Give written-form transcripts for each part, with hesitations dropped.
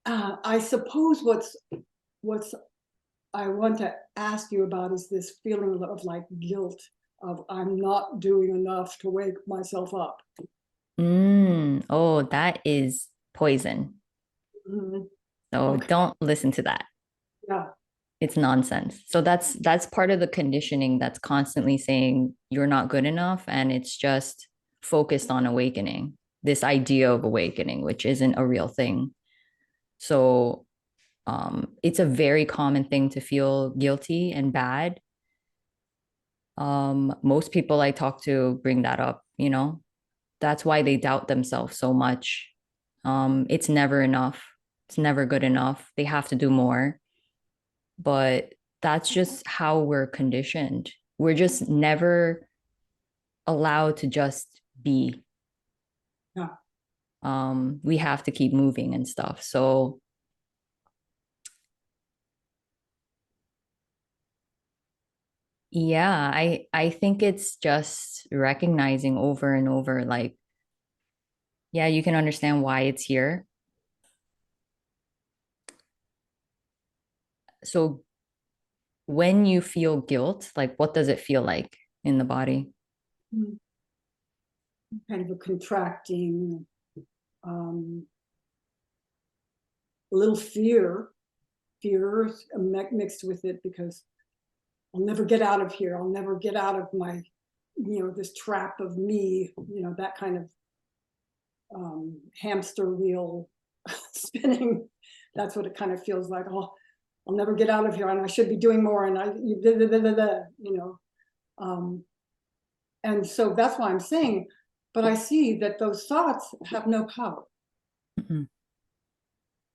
I suppose what's I want to ask you about is this feeling of like guilt of I'm not doing enough to wake myself up. Oh, that is poison. Mhm. So Okay. don't listen to that. Yeah. It's nonsense. So that's part of the conditioning that's constantly saying you're not good enough, and it's just focused on awakening, this idea of awakening, which isn't a real thing. So it's a very common thing to feel guilty and bad. Most people I talk to bring that up, that's why they doubt themselves so much. It's never enough. It's never good enough. They have to do more. But that's just how we're conditioned. We're just never allowed to just be. Yeah. We have to keep moving and stuff. So yeah, I think it's just recognizing over and over, like, yeah, you can understand why it's here. So when you feel guilt, like what does it feel like in the body? Mm. Kind of a contracting, um, a little fear mixed with it because I'll never get out of here. I'll never get out of my, this trap of me, that kind of hamster wheel spinning. That's what it kind of feels like. Oh, I'll never get out of here, and I should be doing more. And um, and so that's why I'm saying. But I see that those thoughts have no power. Mhm.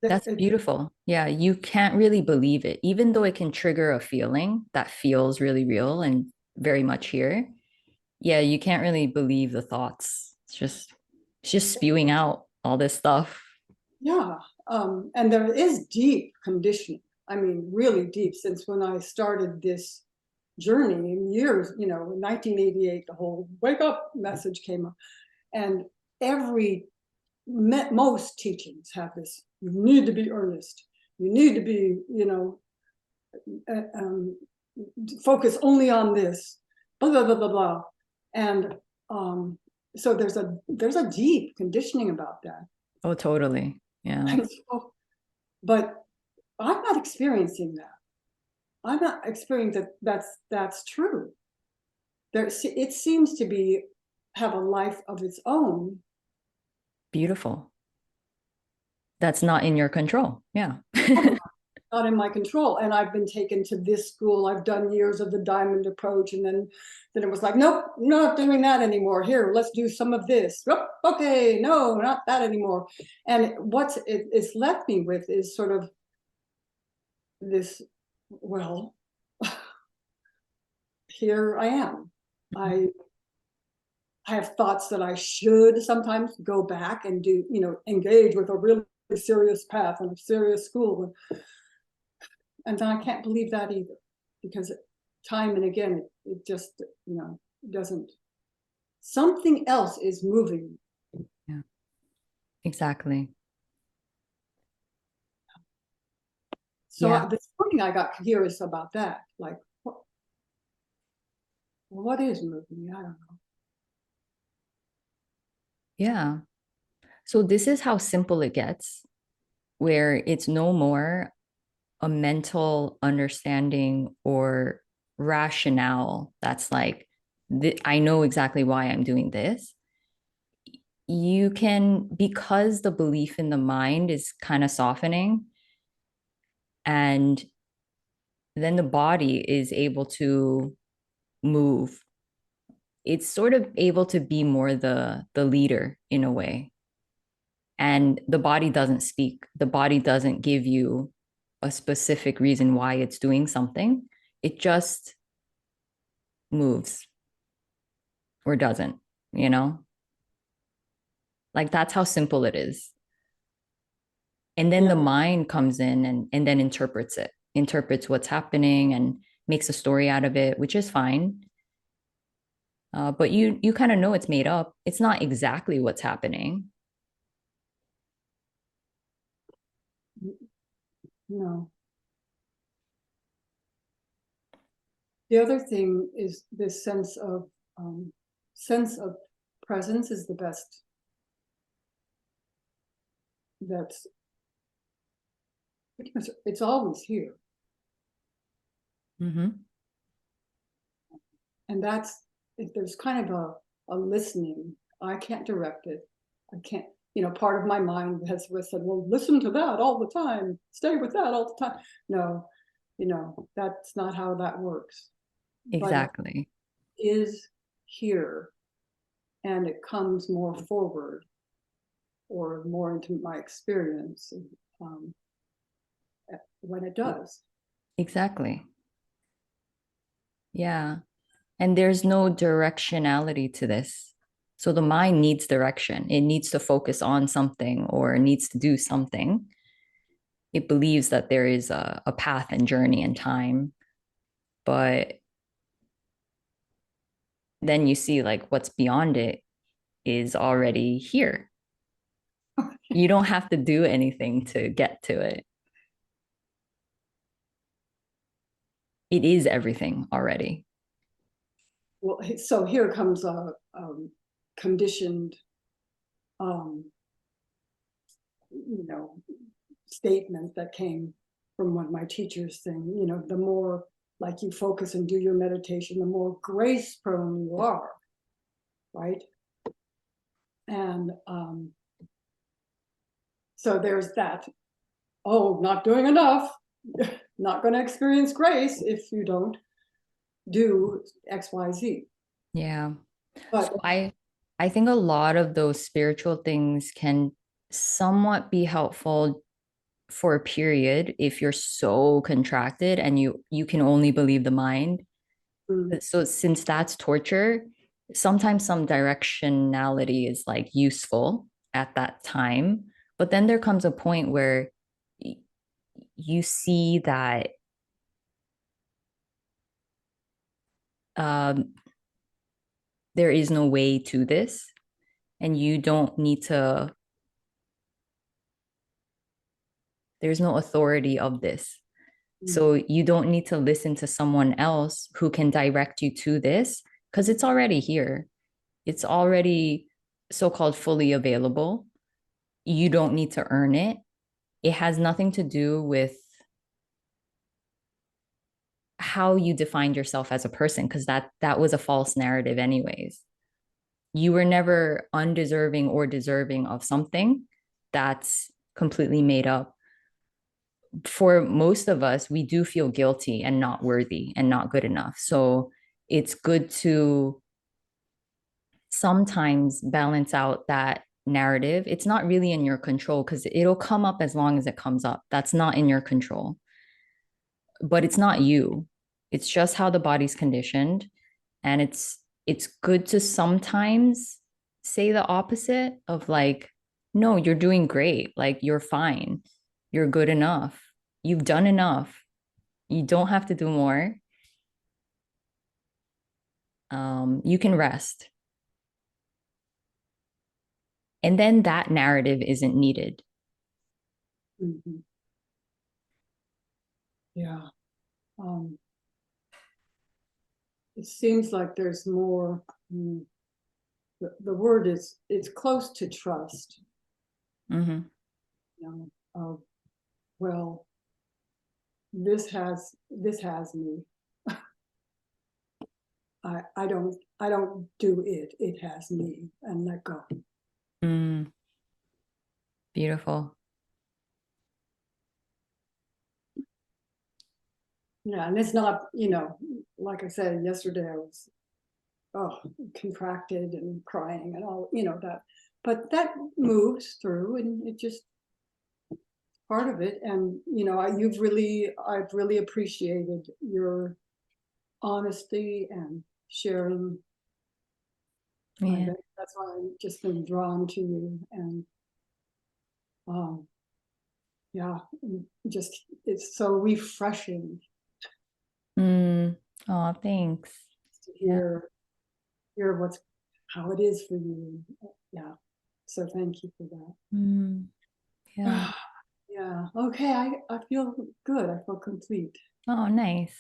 That That's beautiful. Yeah, you can't really believe it, even though it can trigger a feeling that feels really real and very much here. Yeah, you can't really believe the thoughts. It's just spewing out all this stuff. Yeah, and there is deep conditioning. I mean, really deep. Since when I started this journey in years, in 1988, the whole "wake up" message came up, and every most teachings have this: you need to be earnest, you need to be, uh, um, focus only on this, blah blah blah blah blah. And um, so there's a deep conditioning about that. Oh, totally. Yeah. And so, but I'm not experiencing that. I'm not experiencing that that's true. It seems to be have a life of its own. Beautiful. That's not in your control. Yeah. Not in my control. And I've been taken to this school. I've done years of the diamond approach, and then it was like, nope, not doing that anymore. Here, let's do some of this. Oh, okay, no, not that anymore. And it's left me with is sort of this. Well, here I am. I I have thoughts that I should sometimes go back and do, engage with a really serious path and a serious school. And then I can't believe that either, because time and again, it just, doesn't, something else is moving. Yeah. Exactly. So Yeah. this morning I got curious about that. Like, what is moving? I don't know. Yeah. So this is how simple it gets, where it's no more a mental understanding or rationale that's like, I know exactly why I'm doing this. You can, because the belief in the mind is kind of softening, and then the body is able to move. It's sort of able to be more the leader in a way. And the body doesn't speak. The body doesn't give you a specific reason why it's doing something. It just moves or doesn't, you know? Like that's how simple it is. And then Yeah, the mind comes in and then interprets it, interprets what's happening and makes a story out of it, which is fine. But you kind of know it's made up. It's not exactly what's happening. No. The other thing is this sense of presence is the best. That's it's always here. Mm-hmm. And that's, if there's kind of a listening, I can't direct it. I can't, part of my mind has said, well, listen to that all the time, stay with that all the time. No, that's not how that works. Exactly. But it is here, and it comes more forward or more into my experience um, when it does. Exactly. Yeah. And there's no directionality to this. So the mind needs direction. It needs to focus on something or needs to do something. It believes that there is a path and journey and time. But then you see like what's beyond it is already here. You don't have to do anything to get to it. It is everything already. Well, so here comes a conditioned, um, statement that came from one of my teachers saying, the more like you focus and do your meditation, the more grace prone you are, right? And so there's that, oh, not doing enough, not going to experience grace if you don't do X, Y, Z. Yeah. But So I think a lot of those spiritual things can somewhat be helpful for a period if you're so contracted and you can only believe the mind. So since that's torture, sometimes some directionality is like useful at that time, but then there comes a point where you see that um, there is no way to this, and you don't need to. There's no authority of this. So you don't need to listen to someone else who can direct you to this because it's already here. It's already so-called fully available. You don't need to earn it. It has nothing to do with how you defined yourself as a person because that was a false narrative anyways. You were never undeserving or deserving of something that's completely made up. For most of us, we do feel guilty and not worthy and not good enough. So it's good to sometimes balance out that narrative. It's not really in your control because it'll come up as long as it comes up. That's not in your control. But it's not you. It's just how the body's conditioned. And it's good to sometimes say the opposite of like, no, you're doing great. Like you're fine. You're good enough. You've done enough. You don't have to do more. You can rest. And then that narrative isn't needed. mm-hmm. Yeah. It seems like there's more, the word is, it's close to trust. Mm-hmm. Well, this has me. I don't do it. It has me, and let go. Beautiful. Yeah, and it's not, like I said yesterday, I was contracted and crying and all, that, but that moves through, and it just part of it. And I've really appreciated your honesty and sharing. Yeah. That's why I've just been drawn to you, and yeah, just it's so refreshing Oh, thanks. to Yeah. hear how it is for you. Yeah, so thank you for that. Yeah. Yeah. Okay, I feel good. I feel complete. Oh, nice.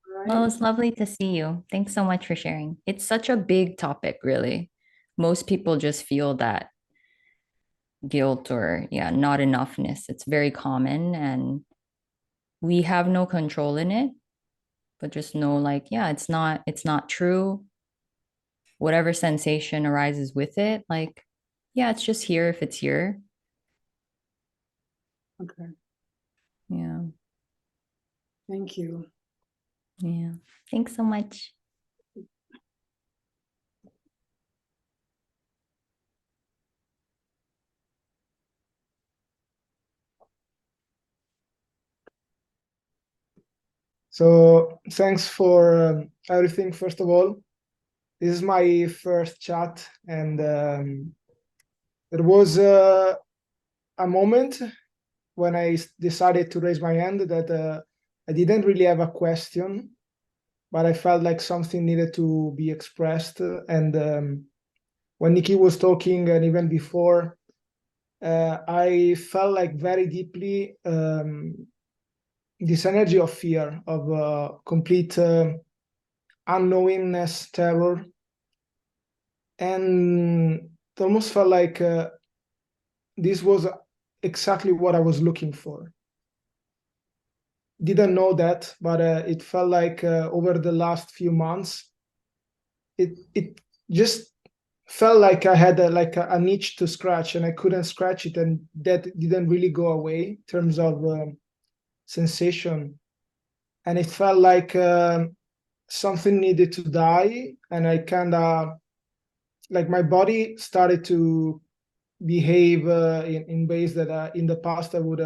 All Well, right. it's lovely to see you. Thanks so much for sharing. It's such a big topic, really. Most people just feel that guilt or, yeah, not enoughness. It's very common and we have no control in it, but just know like, yeah, it's not true. Whatever sensation arises with it, like, yeah, it's just here if it's here. Okay. Yeah. Thank you. Yeah. Thanks so much. So thanks for everything, first of all. This is my first chat, and there was a moment when I decided to raise my hand that I didn't really have a question, but I felt like something needed to be expressed. And when Nikki was talking, and even before, I felt like very deeply this energy of fear, of complete unknowingness, terror, and it almost felt like this was exactly what I was looking for. Didn't know that, but it felt like over the last few months, it just felt like I had an itch to scratch, and I couldn't scratch it, and that didn't really go away in terms of sensation, and it felt like something needed to die, and I kind of like my body started to behave in ways that in the past I would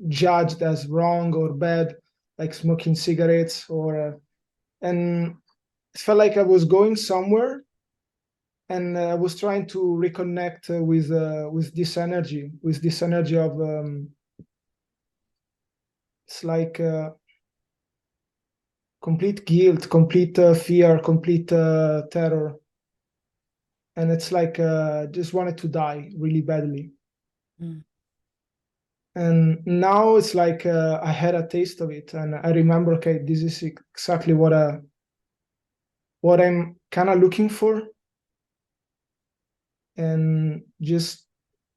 judged as wrong or bad, like smoking cigarettes and it felt like I was going somewhere, and I was trying to reconnect with this energy of it's like complete guilt, complete fear, complete terror, and it's like just wanted to die really badly. Mm. And now it's like I had a taste of it, and I remember, okay, this is exactly what I'm kind of looking for, and just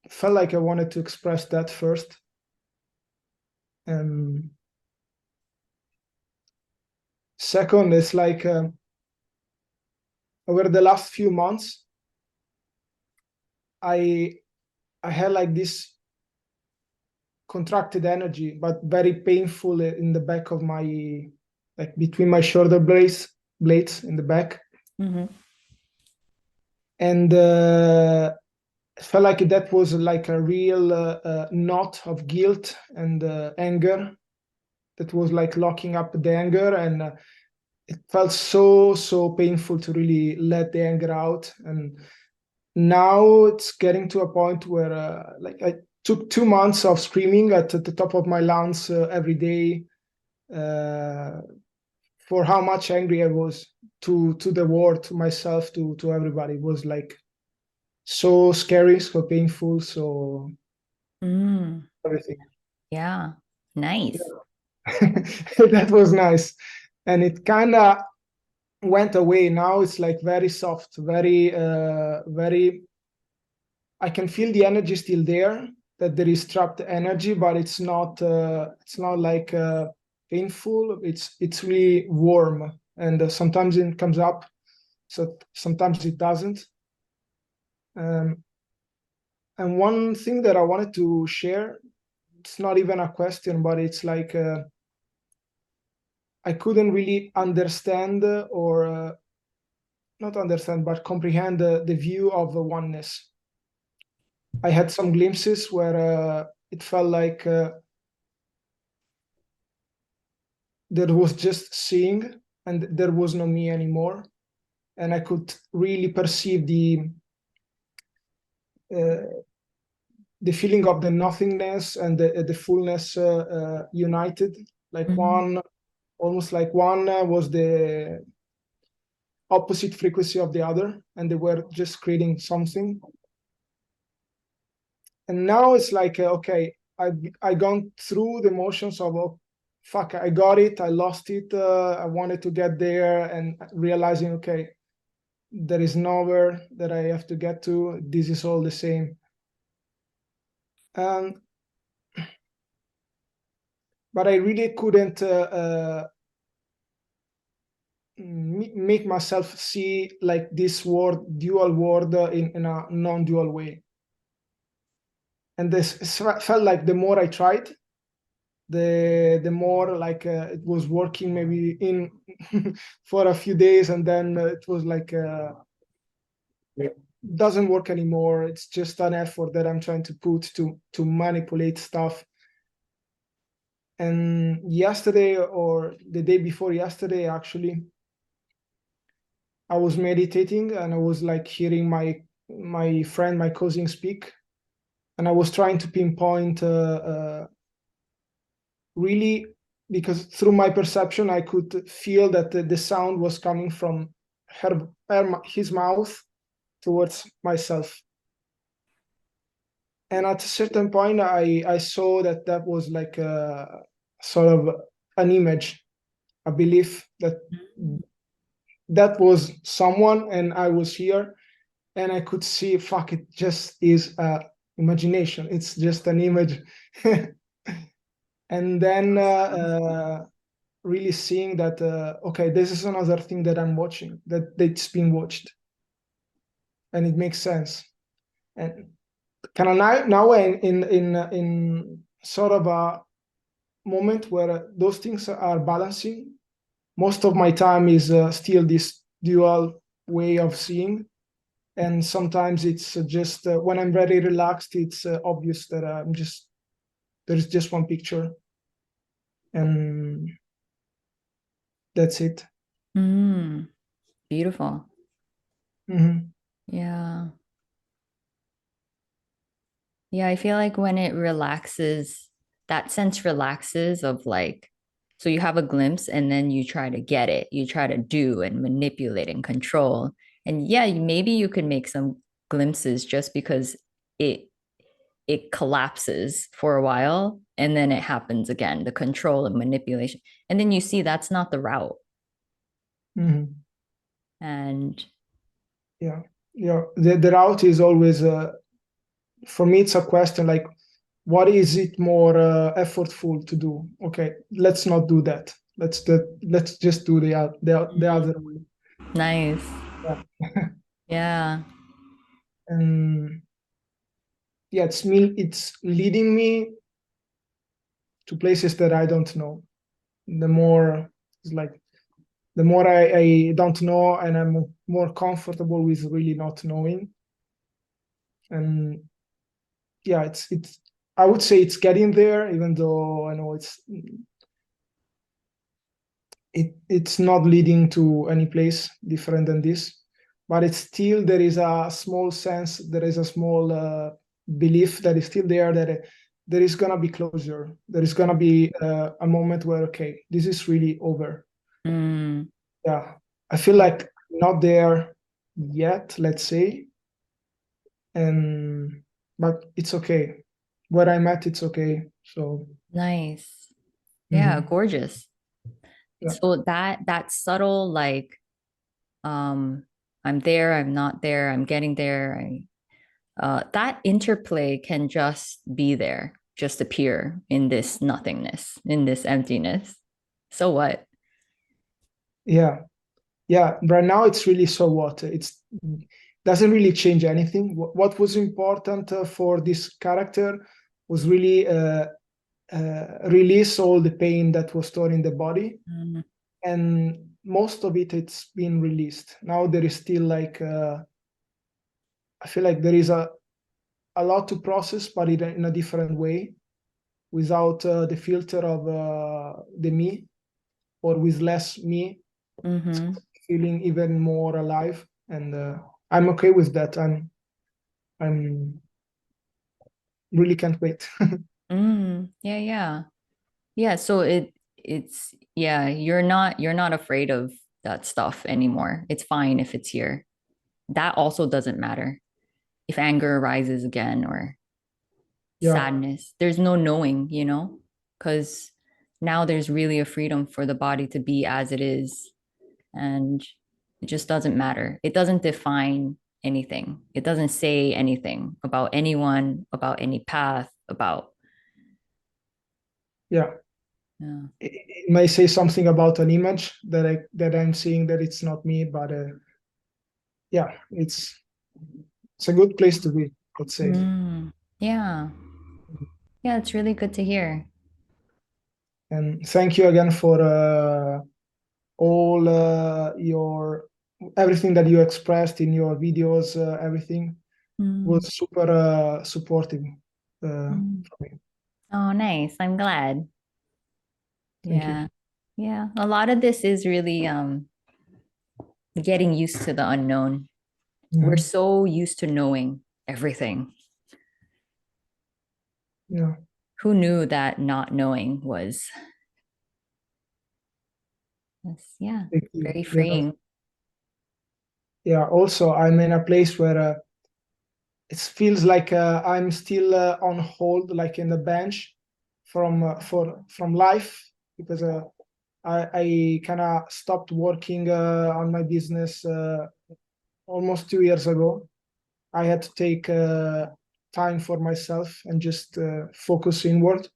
felt like I wanted to express that first. And second, it's like over the last few months, I had like this contracted energy, but very painful in the back of my, like between my shoulder blades in the back. Mm-hmm. And it felt like that was like a real knot of guilt and anger that was like locking up the anger. And it felt so painful to really let the anger out. And now it's getting to a point where like I took 2 months of screaming at the top of my lungs every day uh, for how much angry I was to the world, to myself, to everybody. It was like so scary, so painful, so Mm. everything. Yeah. Nice. That was nice. And it kind of went away. Now it's like very soft, very, I can feel the energy still there, that there is trapped energy, but it's not like painful. It's really warm. And sometimes it comes up, so sometimes it doesn't. Um, and one thing that I wanted to share, it's not even a question, but it's like I couldn't really understand or not understand, but comprehend the view of the oneness. I had some glimpses where it felt like there was just seeing, and there was no me anymore, and I could really perceive uh, the feeling of the nothingness and the fullness united, like Mhm. one, almost like one was the opposite frequency of the other, and they were just creating something. And now it's like okay, I gone through the motions of, oh, fuck, I got it, I lost it, I wanted to get there, and realizing, okay, there is nowhere that I have to get to. This is all the same. But I really couldn't make myself see like this world, dual world, in a non-dual way. And this felt like the more I tried, the more like it was working maybe in for a few days, and then it was like doesn't work anymore. It's just an effort that I'm trying to put to manipulate stuff. And yesterday, or the day before yesterday, actually, I was meditating, and I was like hearing my friend, my cousin speak, and I was trying to pinpoint really, because through my perception I could feel that the sound was coming from his mouth towards myself. And at a certain point I saw that was like a sort of an image, a belief that was someone, and I was here, and I could see, fuck, it just is imagination, it's just an image. And then really seeing that, okay, this is another thing that I'm watching, that's being watched, and it makes sense. And kind of now in sort of a moment where those things are balancing. Most of my time is still this dual way of seeing, and sometimes it's just when I'm very relaxed, it's obvious that there's just one picture, and that's it. Beautiful. Mm-hmm. Yeah. Yeah, I feel like when it relaxes, that sense relaxes of like, so you have a glimpse and then you try to get it, you try to do and manipulate and control. And yeah, maybe you could make some glimpses just because it it collapses for a while and then it happens again, the control and manipulation. And then you see that's not the route. Mm-hmm. And Yeah, the route is always for me, it's a question like, what is it more effortful to do? Okay, let's not do that. Let's just do the other way. nice. Yeah. Yeah. And yeah, it's leading me to places that I don't know. The more it's like the more I don't know, and I'm more comfortable with really not knowing. And yeah, it's I would say it's getting there, even though I know it's not leading to any place different than this, but it's still, there is a small sense, there is a small belief that is still there, that there is gonna be closure, there is gonna be a moment where, okay, this is really over. Yeah, I feel like not there yet, let's say, and but it's okay where I'm at, it's okay. So Nice. Yeah, mhm. gorgeous. Yeah. So that subtle like I'm there, I'm not there, I'm getting there. That interplay can just be there, just appear in this nothingness, in this emptiness. So what? Yeah, right now it's really, so what, it's doesn't really change anything. What was important for this character was really release all the pain that was stored in the body, and most of it's been released. Now there is still like I feel like there is a lot to process, but in a different way, without the filter of the me, or with less me, feeling even more alive. And I'm okay with that. I'm really can't wait. Yeah, yeah. Yeah, so it's yeah, you're not afraid of that stuff anymore. It's fine if it's here. That also doesn't matter if anger arises again or Yeah. sadness. There's no knowing, you know, because now there's really a freedom for the body to be as it is. And it just doesn't matter. It doesn't define anything. It doesn't say anything about anyone, about any path, about, Yeah. yeah. It may say something about an image that I'm seeing that it's not me, but yeah, it's a good place to be, let's say. Yeah. Yeah, it's really good to hear. And thank you again for all your everything that you expressed in your videos. Everything Mm, was super supportive mm. for me. Oh, nice. I'm glad. Thank you. Yeah. Yeah. A lot of this is really getting used to the unknown. We're Mhm. so used to knowing everything. Yeah, Who knew that not knowing yeah, thank you. very Yeah, freeing. yeah. Also, I'm in a place where it feels like I'm still on hold, like in the bench from life, because I kind of stopped working on my business almost 2 years ago. I had to take time for myself and just focus inward.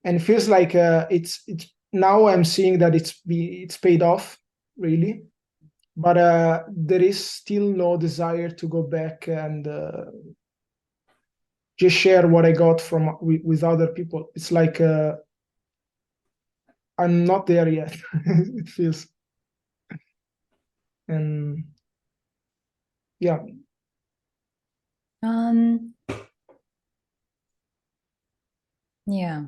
And it feels like it's now I'm seeing that it's paid off really, but there is still no desire to go back and just share what I got from with other people. It's like I'm not there yet. It feels, and yeah, Um, yeah.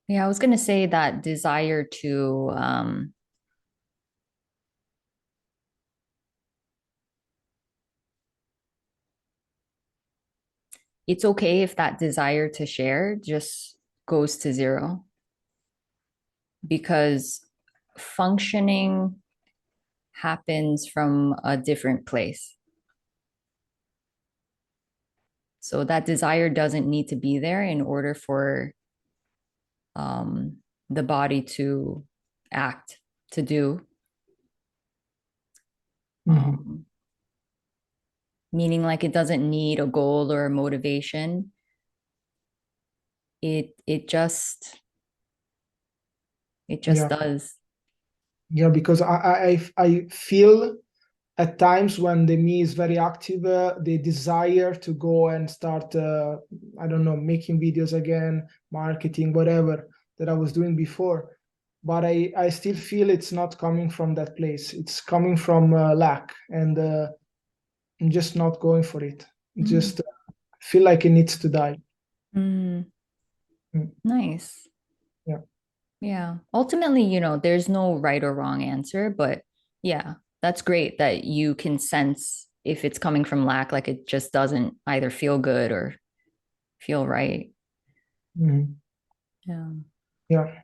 Yeah, I was gonna say that desire to it's okay if that desire to share just goes to zero because functioning happens from a different place. So that desire doesn't need to be there in order for um, the body to act, to do. mhm. Um, Meaning like it doesn't need a goal or a motivation. It just Yeah, does. yeah, because I feel at times when the me is very active, the desire to go and start, I don't know, making videos again, marketing, whatever that I was doing before. But I still feel it's not coming from that place. It's coming from lack, and I'm just not going for it. Mm, Just feel like it needs to die. mm, Mm, nice. yeah. Yeah. Ultimately, there's no right or wrong answer, but yeah, that's great that you can sense if it's coming from lack, like it just doesn't either feel good or feel right. Mhm. Yeah. Yeah.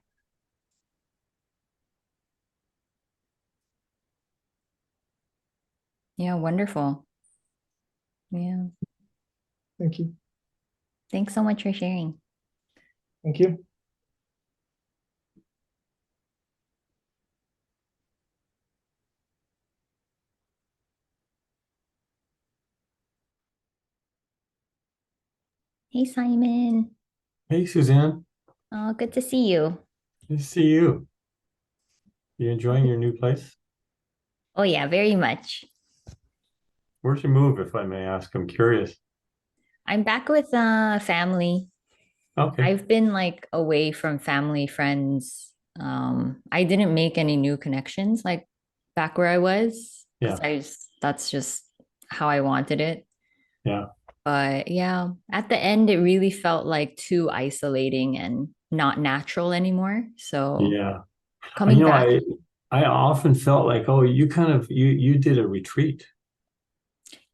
Yeah. Wonderful. Yeah. Thank you. Thanks so much for sharing. Thank you. Hey, Simon. Hey, Suzanne. Oh, good to see you. Good to see you. You enjoying your new place? Oh, yeah, very much. Where'd you move, if I may ask? I'm curious. I'm back with family. Okay. I've been like away from family, friends. I didn't make any new connections like back where I was because Yeah. that's just how I wanted it. Yeah. But yeah, at the end, it really felt like too isolating and not natural anymore. So Yeah. coming back I often felt like, oh, you kind of you did a retreat.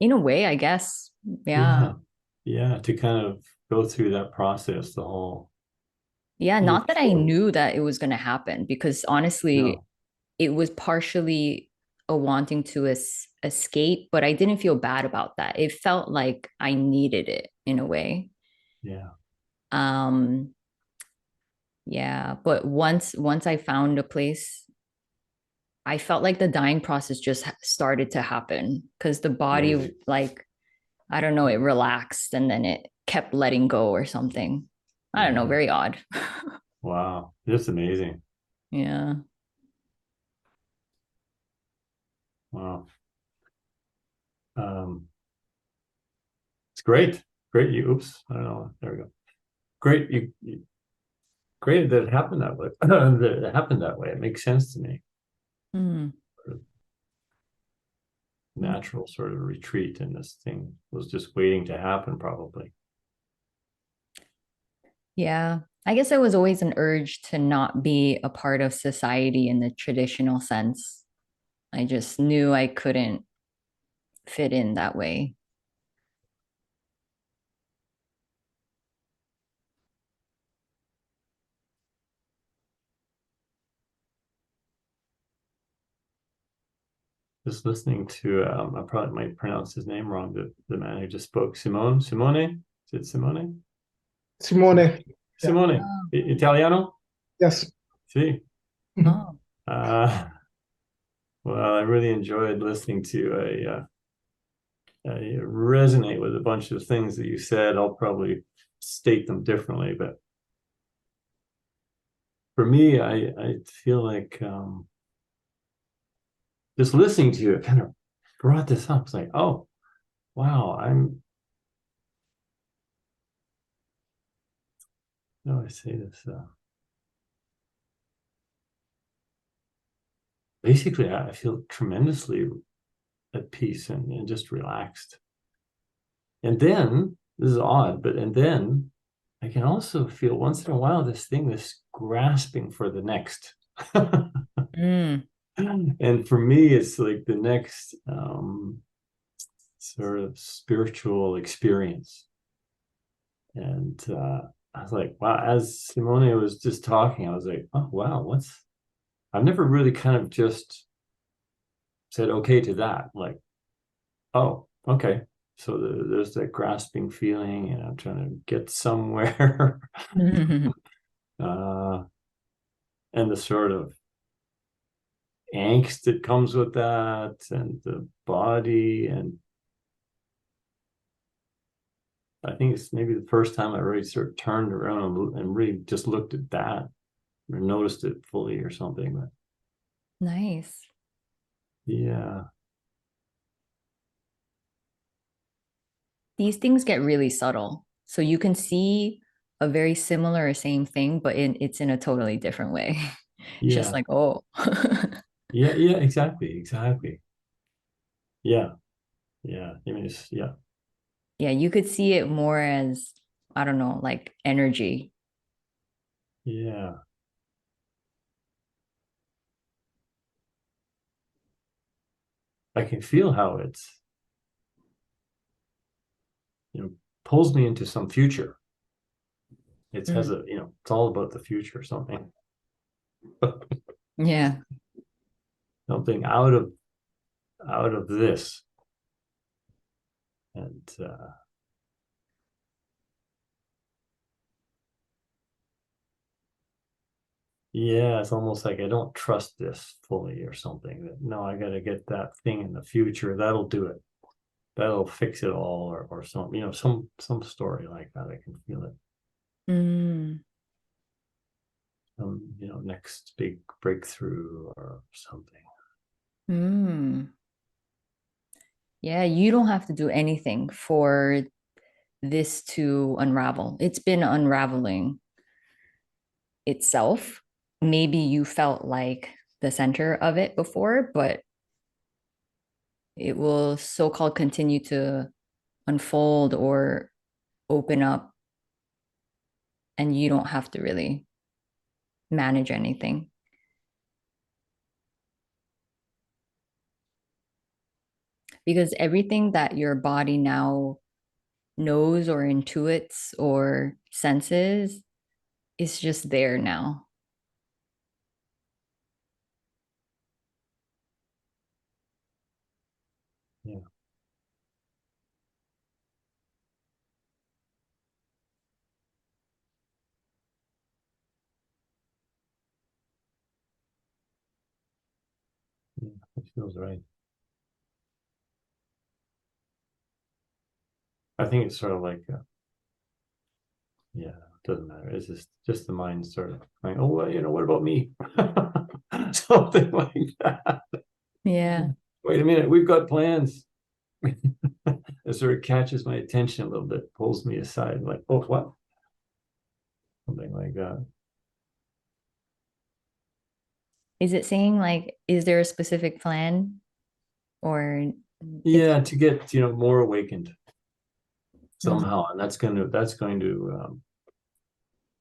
in a way, I guess. Yeah. Yeah. Yeah. To kind of go through that process, the whole Yeah. move Not that I forward. knew that it was going to happen because honestly, No. it was partially a wanting to escape, but I didn't feel bad about that. It felt like I needed it in a way. Yeah. Yeah, but once I found a place, I felt like the dying process just started to happen because the body, Amazing. like, I don't know, it relaxed and then it kept letting go or something. I don't know, Yeah. very odd. Wow. That's amazing. Yeah. Wow. It's great. Great. Oops. I don't know. There we go. Great. Great that it happened that way. That it happened that way. It makes sense to me. Mm. Natural sort of retreat, and this thing was just waiting to happen, probably. Yeah. I guess there was always an urge to not be a part of society in the traditional sense. I just knew I couldn't fit in that way. Just listening to, I probably might pronounce his name wrong. The man who just spoke, Simone. Is it Simone? Simone. Yeah. Simone. Italiano? Yes. See. Oh. Well, I really enjoyed listening to I resonate with a bunch of things that you said. I'll probably state them differently, but for me, I feel like just listening to you, it kind of brought this up. It's like, oh, wow, how do I say this? Basically, I feel tremendously at peace and just relaxed. And then, this is odd, but and then I can also feel once in a while this grasping for the next. Mm. And for me, it's like the next sort of spiritual experience. And I was like, wow, as Simone was just talking, I was like, oh, wow, I've never really kind of just said okay to that. Like, oh, okay. So there's that grasping feeling, and I'm trying to get somewhere. uh, and the sort of angst that comes with that, and the body. And I think it's maybe the first time I really sort of turned around and really just looked at that or noticed it fully or something. But Nice. yeah. These things get really subtle. So you can see a very similar or same thing, but it's in a totally different way. It's just Yeah. like, oh. Yeah, exactly. Yeah. I mean, yeah. Yeah, you could see it more as, I don't know, like energy. Yeah. I can feel how it's, pulls me into some future. It has Mm. it's all about the future or something. Yeah. Something out of this. And yeah, it's almost like I don't trust this fully or something. That no, I got to get that thing in the future. That'll do it. That'll fix it all, or some some story like that. I can feel it. Mm. Next big breakthrough or something. Mm. Yeah, you don't have to do anything for this to unravel. It's been unraveling itself. Maybe you felt like the center of it before, but it will so-called continue to unfold or open up, and you don't have to really manage anything. Because everything that your body now knows or intuits or senses is just there now. Yeah, it feels right. I think it's sort of like, yeah, it doesn't matter. It's just the mind sort of like, oh, well, what about me? Something like that. Yeah. Wait a minute, we've got plans. It sort of catches my attention a little bit, pulls me aside, like, oh, what? Something like that. Is it saying like, is there a specific plan or Yeah, to get more awakened Mm. somehow, and that's going to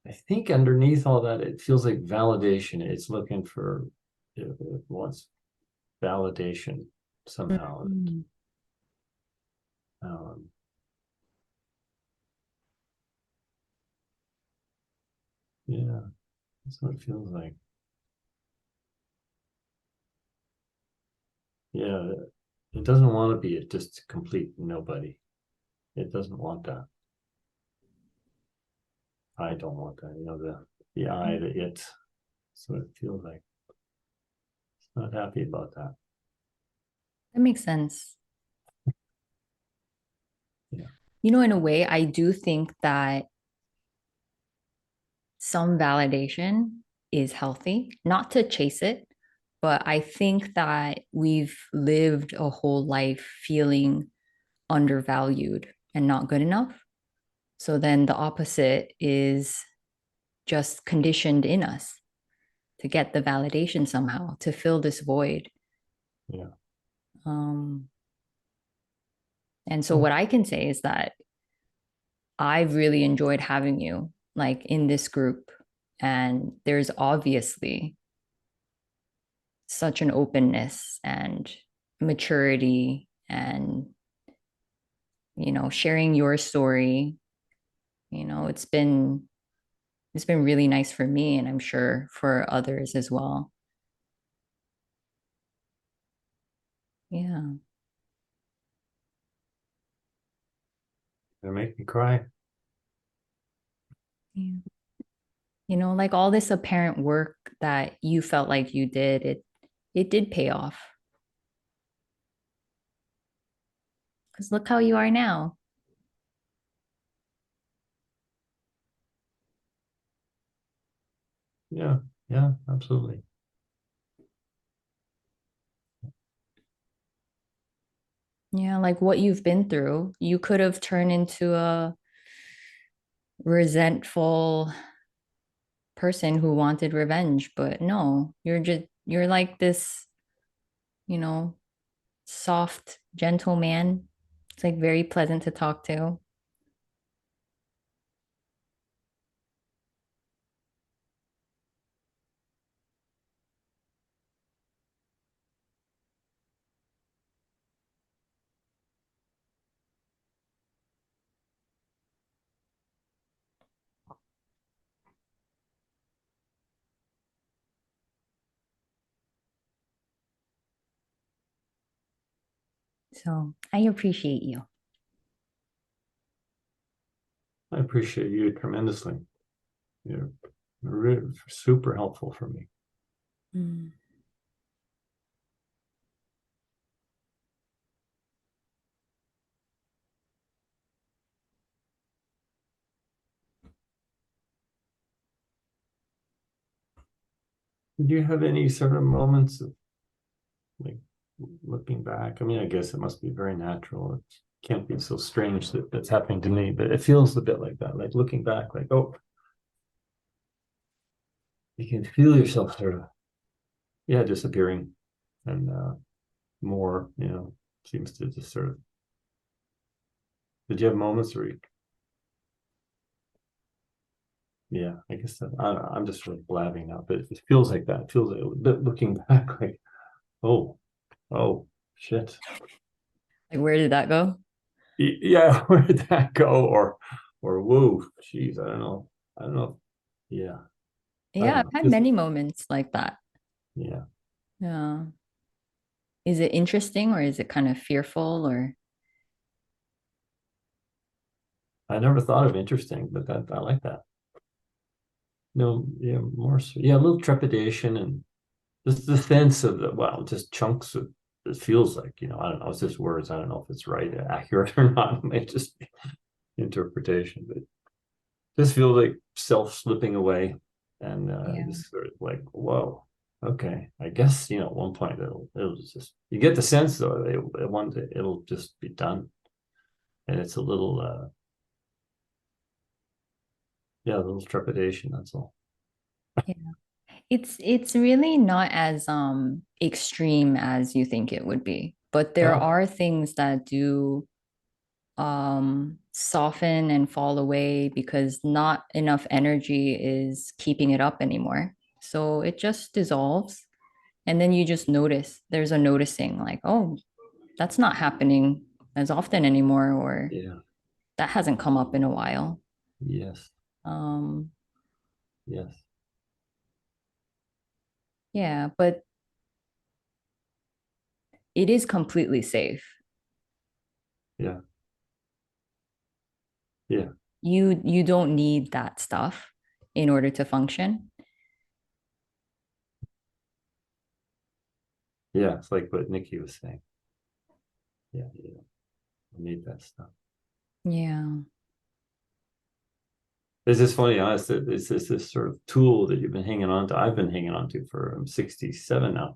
I think underneath all that, it feels like validation. It's looking for, it wants validation somehow. Mm. Um, yeah, that's what it feels like. Yeah, it doesn't want to be just a complete nobody. It doesn't want that. I don't want that. The I, the it. That's what it feels like. It's not happy about that. That makes sense. Yeah. In a way, I do think that some validation is healthy, not to chase it, but I think that we've lived a whole life feeling undervalued and not good enough. So then the opposite is just conditioned in us to get the validation somehow, to fill this void. Yeah. And so what I can say is that I've really enjoyed having you like in this group. And there's obviously such an openness and maturity and, sharing your story. It's been really nice for me, and I'm sure for others as well. Yeah. They make me cry. Yeah. Like all this apparent work that you felt like you did, it did pay off. Because look how you are now. Yeah, yeah, absolutely. Yeah, like what you've been through, you could have turned into a resentful person who wanted revenge, but no, you're like this, you know, soft, gentle man. It's like very pleasant to talk to. So I appreciate you. I appreciate you tremendously. You're really super helpful for me. Mm. Did you have any sort of moments of like looking back? I mean, I guess it must be very natural. It can't be so strange that that's happening to me, but it feels a bit like that. Like looking back, like, oh, you can feel yourself sort of, yeah, disappearing, and more, seems to just sort of. Did you have moments where you, yeah, I guess that I'm just sort of blabbing now, but it feels like that. It feels like a bit looking back, like, oh, shit. Like, where did that go? Yeah, where did that go? Or whoa, geez, I don't know. I don't know. Yeah, I Yeah, don't I've know. had Just, many moments like that. yeah, Yeah. Is it interesting or is it kind of fearful or? I never thought of interesting, but that I like that. No, yeah, more so, yeah, a little trepidation and the sense of the, well, just chunks of, it feels like, I don't know, it's just words. I don't know if it's right, accurate or not. It may just be interpretation, but just feel like self slipping away, and just sort of like, whoa, okay, I guess, at one point it'll just, you get the sense though, it'll just be done. And it's a little, a little trepidation, that's all. Yeah. It's really not as extreme as you think it would be, but there Oh, are things that do soften and fall away because not enough energy is keeping it up anymore. So it just dissolves. And then you just notice there's a noticing like, oh, that's not happening as often anymore, or yeah, that hasn't come up in a while. yes, Um, yes, yeah, but it is completely safe. yeah, yeah, You don't need that stuff in order to function. yeah. It's like what Nikki was saying. Yeah, I need that stuff. Yeah. It's just funny, honest. It's this sort of tool that you've been hanging on to. I've been hanging on to for, I'm 67 now,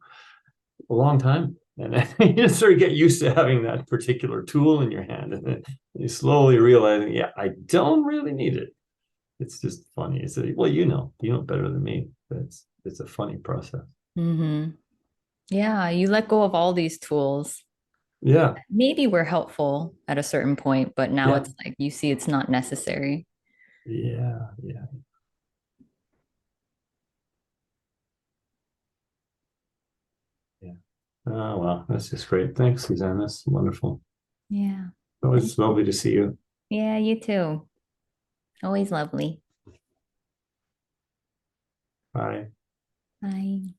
a long time. And you just sort of get used to having that particular tool in your hand, and then you slowly realizing, yeah, I don't really need it. It's just funny. It's well, you know better than me. But it's a funny process. Mm-hmm. Yeah, you let go of all these tools. Yeah, Maybe we're helpful at a certain point, but now yeah, it's like you see it's not necessary. yeah, yeah, yeah. Oh well, that's just great. Thanks, Suzanne. That's wonderful. Yeah. Always lovely to see you. Yeah, you too. Always lovely. Bye. Bye.